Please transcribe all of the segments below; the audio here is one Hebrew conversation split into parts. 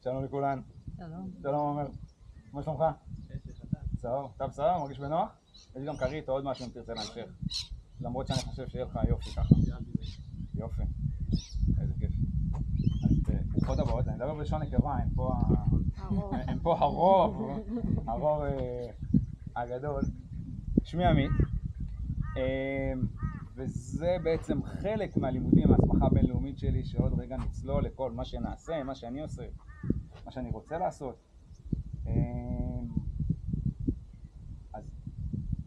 שלום לכולן. שלום. שלום עומר. מה שלומך? בסדר. אתה בסדר? מרגיש בנוח? יש גם כרית או עוד משהו אם תרצה להמשיך. למרות שאני חושב שיהיה לך יופי ככה. יופי. איזה כיף. אז ברוכות הבאות, אני מדבר בלשון נקבה, הם פה הרוב הגדול. שמי עמית. וזה בעצם חלק מהלימודים, ההסמכה הבינלאומית שלי, שעוד רגע נצלול לכל מה שנעשה, מה שאני עושה, מה שאני רוצה לעשות.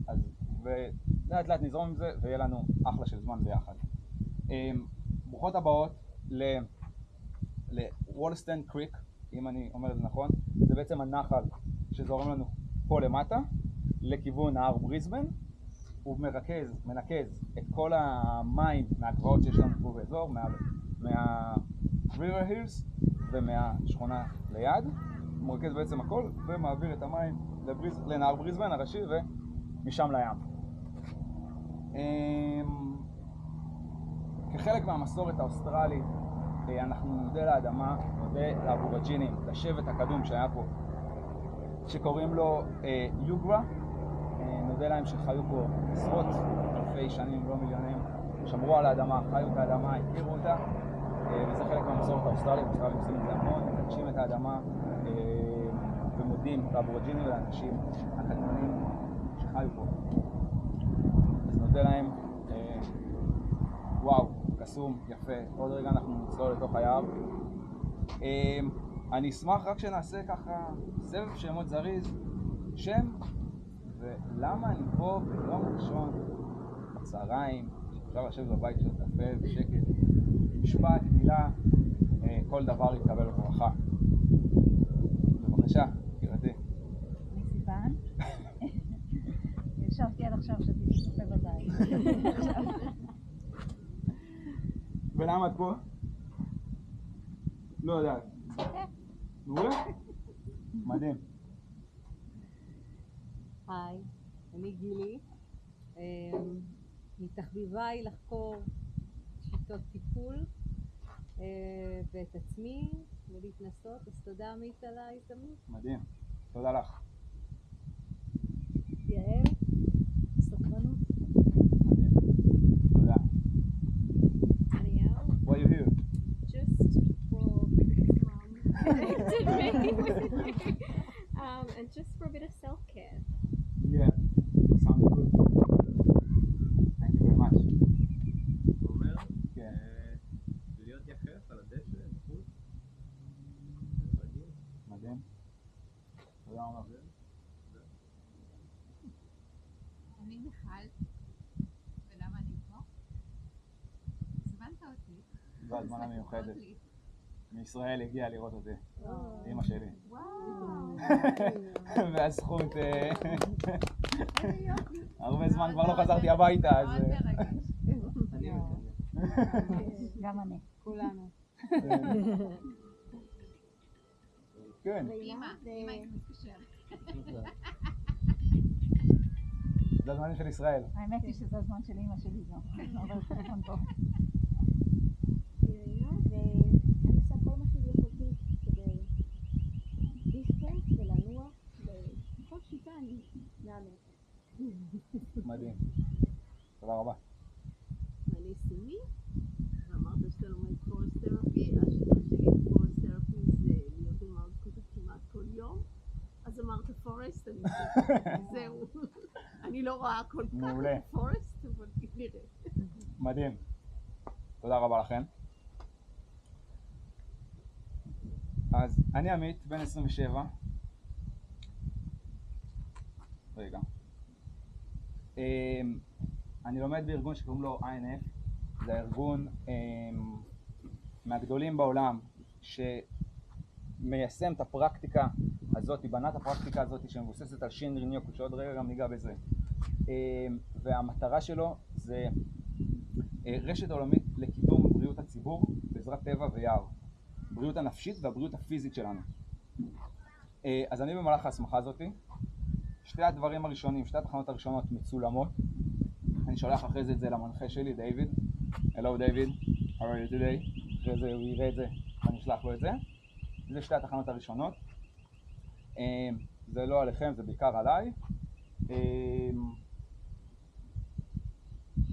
אז ולאט לאט נזרום עם זה ויהיה לנו אחלה של זמן ביחד. ברוכות הבאות לוולסטן קריק, אם אני אומר את זה נכון. זה בעצם הנחל שזורם לנו פה למטה לכיוון נהר בריסבן. הוא מנקז את כל המים מהגבעות שיש לנו פה באזור, מה-River Hills ומהשכונה ליד. הוא מרכז בעצם הכל ומעביר את המים לנהר בריסבן הראשי ומשם לים. כחלק מהמסורת האוסטרלית אנחנו נודה לאדמה, נודה לאבורג'ינים, לשבט הקדום שהיה פה, שקוראים לו יוגרה. נודה להם שחיו פה עשרות אלפי שנים, לא מיליונים, שמרו על האדמה, חיו את האדמה, הכירו אותה, וזה חלק מהמסורת האוסטרלית. האוסטרלים עושים את זה המון, מקדשים את האדמה ומודים לאבורג'ינים ולאנשים הקדמונים שחיו פה. אז נודה להם. וואו, קסום, יפה. עוד רגע אנחנו נצלול לתוך היער. אני אשמח רק שנעשה ככה סבב שמות זריז, שם ולמה אני פה ביום ראשון בצהריים, אפשר לשבת בבית של קפה בשקט, משפט, מילה, כל דבר יתקבל בברכה. בבקשה, יקירתי. אני סיוון. ישבתי עד עכשיו שתיתי קפה בבית. ולמה את פה? לא יודעת. מעולה? מדהים. היי, אני גילי. מתחביביי לחקור שיטות טיפול ואת עצמי ולהתנסות, אז תודה עמית על ההזדמנות. מדהים, תודה לך. יעל, סקרנות. מדהים, תודה. Danielle, Why are you here? just for mom connected me with you, and just for a bit of self-care. Yeah, sounds good. Thank you very much. אומר, כן. להיות יחף על הדשא, בחוץ. רגיל. מדהים. תודה רבה. אני מיכל, ולמה אני פה? הזמנת אותי. זו הזמנה מיוחדת. לכבוד לי. מישראל הגיעה לראות אותי, אמא שלי. וואו, והזכות, איזה יופי. הרבה זמן כבר לא חזרתי הביתה, אז... מאוד מרגש. אני מקווה. גם אני. כולנו. כן. אמא היית מתקשרת. זה הזמנים של ישראל. האמת היא שזה הזמן של אמא שלי גם. אבל טלפון טוב. ואני עושה כל מה שביכולתי כדי להשתתף ולנוע, ובכל שיטה אני נענית. מדהים. תודה רבה. אני סימי, ואמרת שאתה לומד פורסט תרפי. השיטה שלי בפורסט תרפי זה להיות עם האוזקות כמעט כל יום. אז אמרת פורסט, אני זהו. אני לא רואה כל כך מעולה. פורסט, אבל נראה. מדהים. תודה רבה לכם. אז אני עמית, בן 27. רגע. אני לומד בארגון שקוראים לו INF. זה הארגון מהגדולים בעולם שמיישם את הפרקטיקה הזאת, בנה את הפרקטיקה הזאת שמבוססת על שינרין יוקו, שעוד רגע גם ניגע בזה. והמטרה שלו זה רשת עולמית לקידום בריאות הציבור בעזרת טבע ויער. בריאות הנפשית והבריאות הפיזית שלנו. אז אני במהלך ההסמכה הזאת, שתי התחנות הראשונות מצולמות. אני שולח אחרי זה את זה למנחה שלי, דיוויד. Hello דיוויד, how are you today? אחרי זה הוא יראה את זה ואני אשלח לו את זה. זה שתי התחנות הראשונות. זה לא עליכם, זה בעיקר עליי.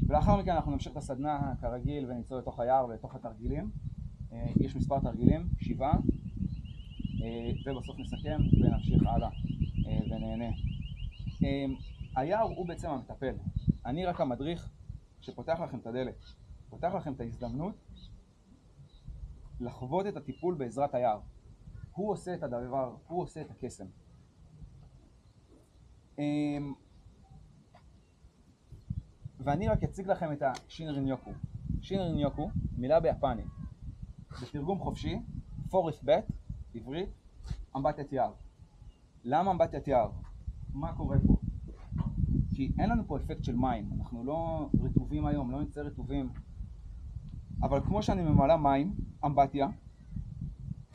ולאחר מכן אנחנו נמשיך את הסדנה כרגיל ונצא לתוך היער ולתוך התרגילים. יש מספר תרגילים, 7, ובסוף נסכם ונמשיך הלאה ונהנה. היער הוא בעצם המטפל. אני רק המדריך שפותח לכם את הדלת, פותח לכם את ההזדמנות לחוות את הטיפול בעזרת היער. הוא עושה את הדבר, הוא עושה את הקסם. ואני רק אציג לכם את השינרין יוקו. שינרין יוקו, מילה ביפנית. בתרגום חופשי, פורסט בית, עברית, אמבטיית יער. למה אמבטיית יער? מה קורה פה? כי אין לנו פה אפקט של מים, אנחנו לא רטובים היום, לא נצא רטובים. אבל כמו שאני ממלא מים, אמבטיה,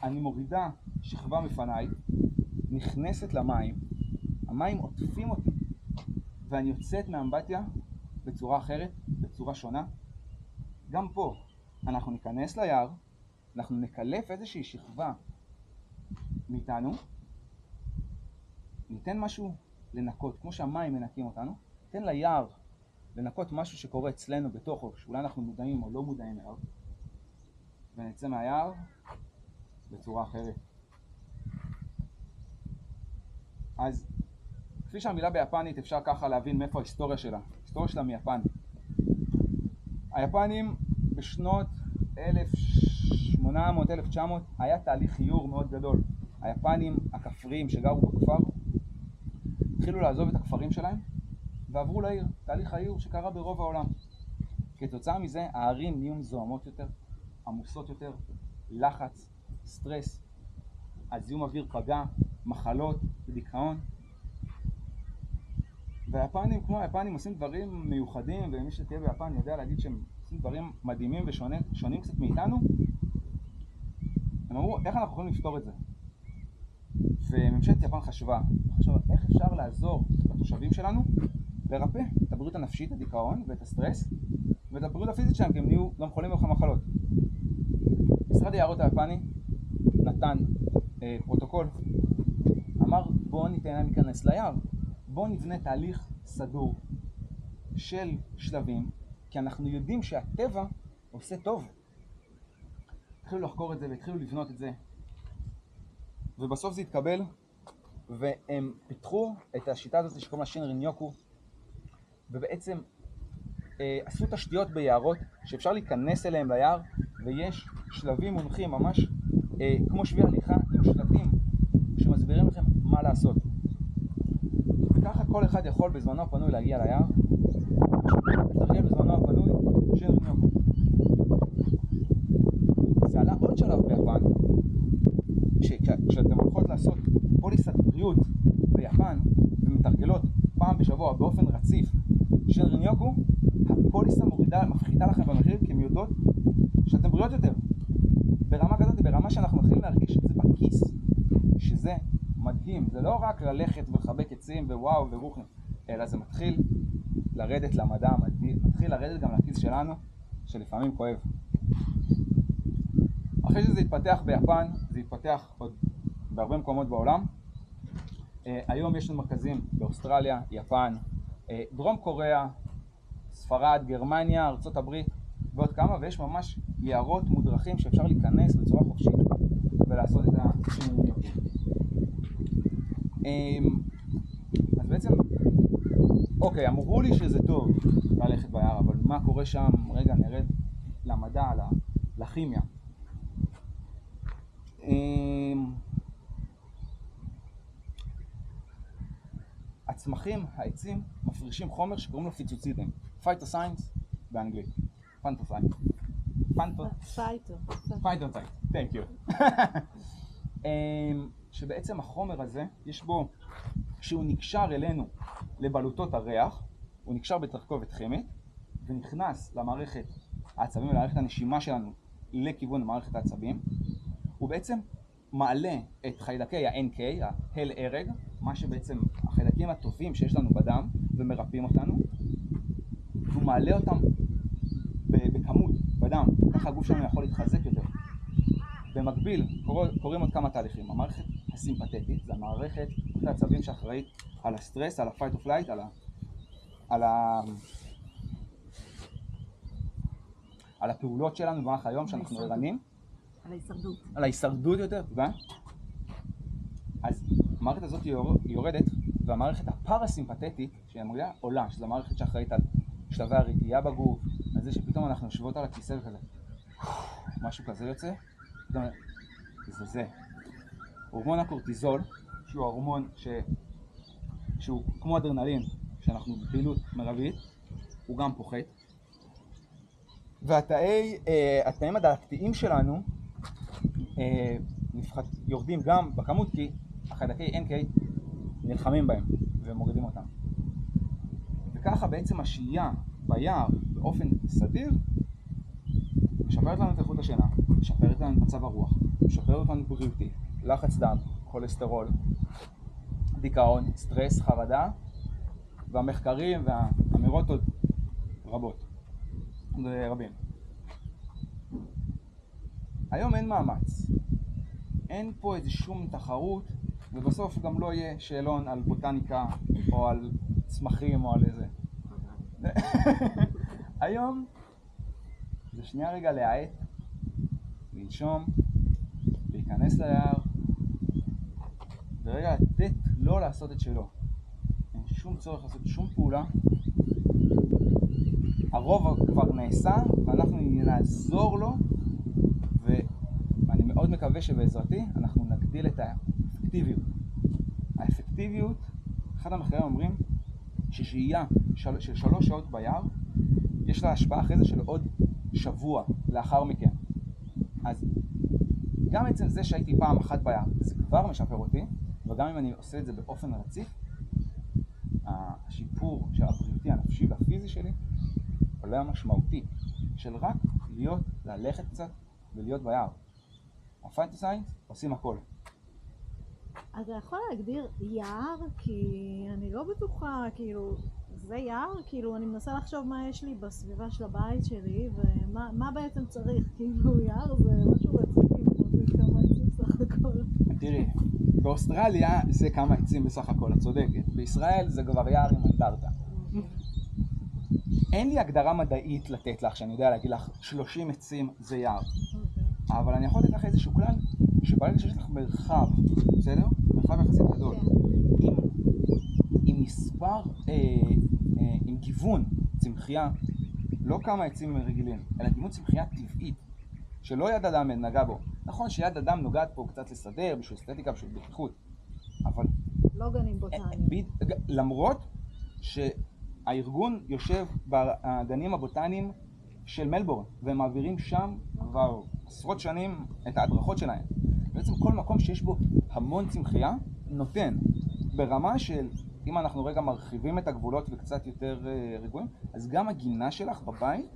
אני מורידה שכבה מפניי, נכנסת למים, המים עוטפים אותי, ואני יוצאת מהאמבטיה בצורה אחרת, בצורה שונה. גם פה אנחנו ניכנס ליער, אנחנו נקלף איזושהי שכבה מאיתנו, ניתן משהו לנקות, כמו שהמים מנקים אותנו, ניתן ליער לנקות משהו שקורה אצלנו בתוכו, שאולי אנחנו מודעים או לא מודעים אליו, ונצא מהיער בצורה אחרת. אז כפי שהמילה ביפנית אפשר ככה להבין מאיפה ההיסטוריה שלה. ההיסטוריה שלה מיפן. היפנים בשנות 1800-1900 היה תהליך חיור מאוד גדול. היפנים הכפריים שגרו בכפר התחילו לעזוב את הכפרים שלהם ועברו לעיר. תהליך העיר שקרה ברוב העולם. כתוצאה מזה הערים נהיו מזוהמות יותר, עמוסות יותר, לחץ, סטרס, הזיהום אוויר פגע, מחלות ודיכאון. והיפנים, כמו היפנים, עושים דברים מיוחדים, ומי שתהיה ביפן יודע להגיד שהם עושים דברים מדהימים ושונים קצת מאיתנו. הם אמרו, איך אנחנו יכולים לפתור את זה? וממשלת יפן חשבה איך אפשר לעזור לתושבים שלנו לרפא את הבריאות הנפשית, הדיכאון ואת הסטרס, ואת הבריאות הפיזית שלהם, כי הם נהיו גם חולים במחלות. משרד היערות היפני נתן פרוטוקול, אמר בואו ניתן להם להיכנס ליער, בואו נבנה תהליך סדור של שלבים, כי אנחנו יודעים שהטבע עושה טוב. התחילו לחקור את זה והתחילו לבנות את זה, ובסוף זה התקבל, והם פיתחו את השיטה הזאת שקוראים לה שינרין יוקו, ובעצם עשו תשתיות ביערות שאפשר להיכנס אליהם ליער, ויש שלבים מונחים ממש כמו שביל הליכה עם שלטים שמסבירים לכם מה לעשות. וככה כל אחד יכול בזמנו הפנוי להגיע ליער, לתרגל בזמנו הפנוי שינרין יוקו. זה עלה עוד שלב ביפן, כשאתם הולכות לעשות פוליסת בריאות ביפן ומתרגלות פעם בשבוע באופן רציף שינרין יוקו, הפוליסה מפחיתה לכם במחיר, כי הן יודעות שאתם בריאות יותר. ברמה כזאת, ברמה שאנחנו מתחילים להרגיש את זה בכיס, שזה מדהים. זה לא רק ללכת ולחבק עצים ווואו ורוחני, אלא זה מתחיל לרדת למדע, מתחיל לרדת גם לכיס שלנו, שלפעמים כואב. אחרי שזה התפתח ביפן, זה התפתח עוד בהרבה מקומות בעולם. היום יש לנו מרכזים באוסטרליה, יפן, דרום קוריאה, ספרד, גרמניה, ארצות הברית ועוד כמה, ויש ממש יערות מודרכים שאפשר להיכנס בצורה חופשית ולעשות את השינוי יוקו. אז בעצם, אוקיי, אמרו לי שזה טוב ללכת ביער, אבל מה קורה שם? רגע, נרד למדע, לכימיה. הצמחים, העצים, מפרישים חומר שקוראים לו פיטוצידים. פייטוסיינס באנגלית. פנטוסיינס. פייטוסיינס. Thank you. שבעצם החומר הזה, יש בו, כשהוא נקשר אלינו לבלוטות הריח, הוא נקשר בתרכובת כימית, ונכנס למערכת העצבים ולמערכת הנשימה שלנו לכיוון מערכת העצבים, הוא בעצם מעלה את חיידקי ה-NK, ההל הרג, מה שבעצם החיידקים הטובים שיש לנו בדם ומרפאים אותנו, והוא מעלה אותם בכמות בדם, ככה הגוף שלנו יכול להתחזק יותר. במקביל קורים עוד כמה תהליכים. המערכת הסימפתטית, זה המערכת העצבים שאחראית על הסטרס, על ה-fight or flight, על הפעולות שלנו במהלך היום שאנחנו ערניים. על ההישרדות. על ההישרדות יותר, תודה. אז המערכת הזאת יורדת, והמערכת הפרסימפתטית, שהיא אמריה, עולה, שזו המערכת שאחראית על שלבי הרגיעה בגוף, על זה שפתאום אנחנו יושבות על הכיסא וכזה, משהו כזה יוצא, זה. הורמון הקורטיזול, שהוא ההורמון שהוא כמו אדרנלין, שאנחנו בפעילות מרבית, הוא גם פוחת. והתאים הדלקתיים שלנו יורדים גם בכמות, כי החיידקי NK נלחמים בהם ומורידים אותם. וככה בעצם השהייה ביער באופן סדיר משפרת לנו את איכות השינה, משפרת לנו את מצב הרוח, משפרת לנו בריאותי, לחץ דם, כולסטרול, דיכאון, סטרס, חרדה, והמחקרים והאמירות עוד רבים. היום אין מאמץ, אין פה איזה שום תחרות, ובסוף גם לא יהיה שאלון על בוטניקה או על צמחים או על איזה. היום זה שנייה רגע להאט, לנשום, להיכנס ליער, ורגע לתת לא לעשות את שלו. אין שום צורך לעשות שום פעולה. הרוב כבר נעשה, ואנחנו נעזור לו, ואני מאוד מקווה שבעזרתי אנחנו נגדיל את האפקטיביות. האפקטיביות, אחד המחקרים אומרים ששהייה של 3 שעות ביער, יש לה השפעה אחרי זה של עוד שבוע לאחר מכן. אז גם עצם זה שהייתי פעם אחת ביער, זה כבר משפר אותי, וגם אם אני עושה את זה באופן רציף, השיפור של הבריאותי, הנפשי והפיזי שלי, עולה משמעותי של רק ללכת קצת ולהיות ביער. הפייטוסיינס עושים הכל. אתה יכול להגדיר יער? כי אני לא בטוחה, כאילו, זה יער? כאילו, אני מנסה לחשוב מה יש לי בסביבה של הבית שלי, ומה בעצם צריך, כאילו, יער זה משהו רציני, זה כמה עצים סך הכל. תראי, באוסטרליה זה כמה עצים בסך הכל, את צודקת. בישראל זה כבר יער עם אנדרטה. אין לי הגדרה מדעית לתת לך, שאני יודע להגיד לך 30 עצים זה יער. אבל אני יכול לתת לך איזשהו כלל, שברגע שיש לך מרחב, בסדר? מרחב יחסית גדול, עם מספר, עם גיוון צמחייה, לא כמה עצים רגילים, אלא גיוון צמחייה טבעית, שלא יד אדם נגע בו. נכון שיד אדם נוגעת פה קצת לסדר, בשביל אסתטיקה, בשביל בטיחות, אבל לא גנים בוטניים. למרות שהארגון יושב בגנים הבוטניים של מלבורן, והם מעבירים שם כבר עשרות שנים את ההדרכות שלהם. בעצם כל מקום שיש בו המון צמחייה נותן ברמה של, אם אנחנו רגע מרחיבים את הגבולות וקצת יותר רגועים, אז גם הגינה שלך בבית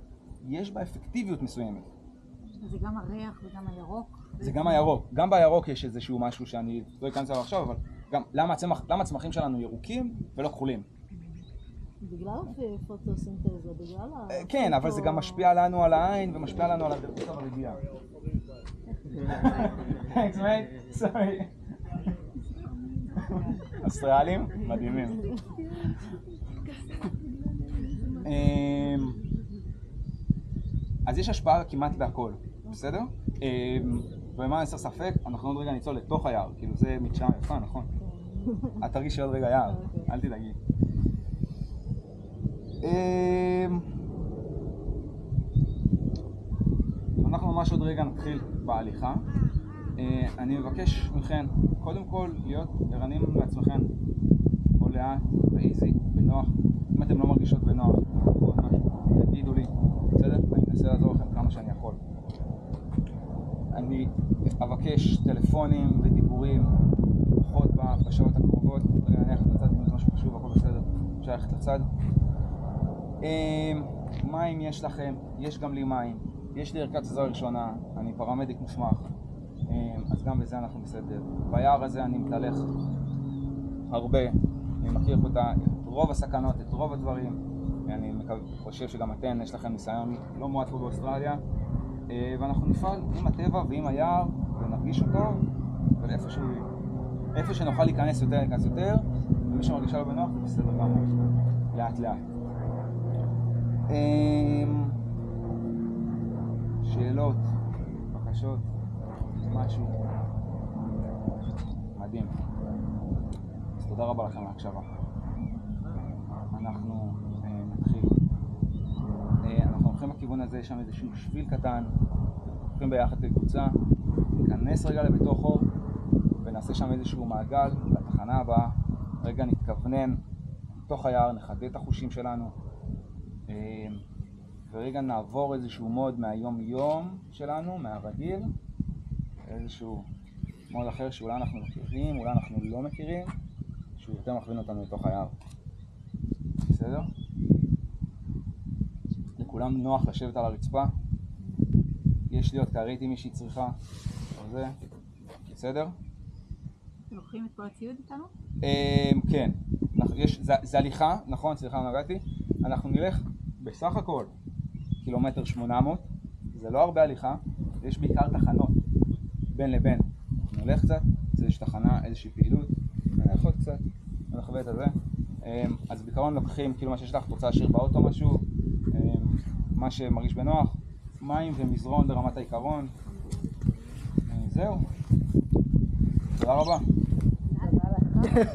יש בה אפקטיביות מסוימת. זה גם הריח וגם הירוק. זה גם הירוק. גם בירוק יש איזשהו משהו שאני לא אכנס עליו עכשיו, אבל גם למה הצמחים שלנו ירוקים ולא כחולים? בגלל פוטוסינתזה, בגלל כן, אבל זה גם משפיע לנו על העין ומשפיע לנו על הדרכות הרגיעה. Thanks mate, sorry. אוסטרלים? מדהימים. אז יש השפעה כמעט בהכל, בסדר? ומה נסר ספק, אנחנו עוד רגע ניצול לתוך היער, כאילו זה מדשאה יפה, נכון? את תרגישי עוד רגע יער, אל תדאגי. אנחנו ממש עוד רגע נתחיל בהליכה. אני מבקש מכן, קודם כל, להיות ערניים לעצמכם. כל לאט, ואיזי, בנוח. אם אתם לא מרגישות בנוח, תגידו לי, בסדר? אני אנסה לעזור לכם כמה שאני יכול. אני אבקש טלפונים ודיבורים, פחות בשעות הקרובות. רגע, אני הולכת לצד, אם זה משהו חשוב, הכל בסדר. אפשר ללכת לצד. מים יש לכם, יש גם לי מים. יש לי ערכת עזרה ראשונה, אני פרמדיק מוסמך, אז גם בזה אנחנו בסדר. ביער הזה אני מתהלך הרבה, אני מכיר פה את רוב הסכנות, את רוב הדברים, אני חושב שגם יש לכם ניסיון לא מועט פה באוסטרליה, ואנחנו נפעל עם הטבע ועם היער ונרגיש אותו, אבל איפה שנוכל להיכנס יותר, ניכנס יותר, ומי שמרגישה לא בנוח זה בסדר גמור, לאט לאט. שאלות, בקשות, משהו. מדהים. אז תודה רבה לכם על ההקשבה. אנחנו נתחיל. אנחנו הולכים בכיוון הזה, יש שם איזשהו שביל קטן, הולכים ביחד לקבוצה, ניכנס רגע לבתוכו ונעשה שם איזשהו מעגל לתחנה הבאה. רגע נתכוונן בתוך היער, נחדד את החושים שלנו, ורגע נעבור איזשהו מוד מהיום יום שלנו, מהרגיל, איזשהו מוד אחר שאולי אנחנו מכירים, אולי אנחנו לא מכירים, שהוא יותר מכווין אותנו לתוך היער. בסדר? לכולם נוח לשבת על הרצפה, יש לי עוד קרית אם מישהי צריכה, או זה, בסדר? אתם לוקחים את כל הציוד איתנו? כן, זה הליכה, נכון, סליחה, לא נגעתי, אנחנו נלך בסך הכל 1.8 קילומטר, זה לא הרבה הליכה, יש בעיקר תחנות בין לבין, אנחנו נלך קצת, יש תחנה, איזושהי פעילות, נלך עוד קצת, נחווה את הזה, אז בעיקרון לוקחים, כאילו מה שיש לך, רוצה להשאיר באוטו משהו, מה שמרגיש בנוח, מים ומזרון ברמת העיקרון, זהו, תודה רבה. תודה לך.